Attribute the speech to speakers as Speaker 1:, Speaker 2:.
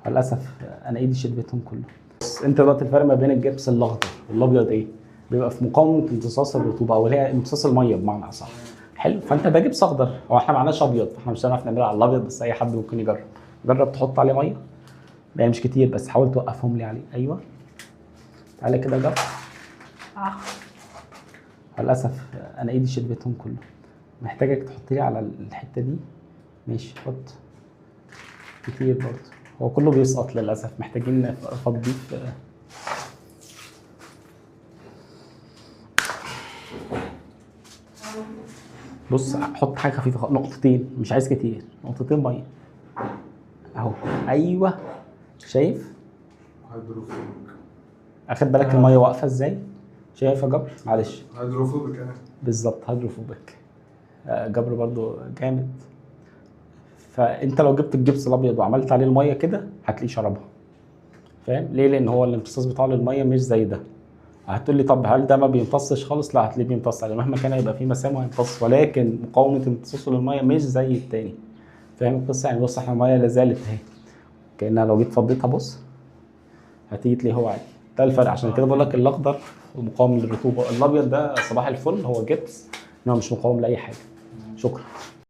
Speaker 1: للاسف انا ايدي شربتهم كله. بس انت دلوقتي الفرق ما بين الجبس الاخضر والابيض ايه؟ بيبقى في مقاومه امتصاص الرطوبه او اللي هي امتصاص الميه بمعنى اصح. حلو، فانت ده جبس اخضر، هو احنا معناش ابيض فاحنا مش هنعرف نعملها على الابيض، بس اي حد ممكن يجرب. جرب تحط عليه ميه، يعني مش كتير بس حاول توقفهم لي عليه. ايوه تعالى كده جرب. للاسف انا ايدي شربتهم كله. محتاجك تحط لي على الحته دي. ماشي حط كتير برضه، هو كله بيسقط للاسف، محتاجين نفضيه. بص حط حاجه خفيفه، نقطتين، مش عايز كتير، نقطتين ميه اهو. ايوه شايف؟
Speaker 2: هيدروفوبيك.
Speaker 1: اخد بالك الميه واقفه ازاي؟ شايف يا جبر؟ معلش
Speaker 2: هيدروفوبيك انا.
Speaker 1: بالظبط هيدروفوبيك. جبر برضو جامد. فانت لو جبت الجبس الابيض وعملت عليه الميه كده هتلاقيه شربها. فاهم ليه؟ لان هو الامتصاص بتاعه للميه مش زي ده. هتقول لي طب هل ده ما بيمتصش خالص؟ لا هتلاقيه بيمتص عليه مهما كان، هيبقى فيه مسام وهيمتص، ولكن مقاومه امتصاصه للميه مش زي التاني. فاهم القصه؟ يعني بص احنا الميه لا زالت اهي، كانها لو جيت فضيتها بص هتيجي تلاقيه هو عادي. ده الفرق، عشان كده بقول لك الاخضر مقاوم للرطوبه، الابيض ده صباح الفل هو جبس انما مش مقاوم لاي حاجه. شكرا.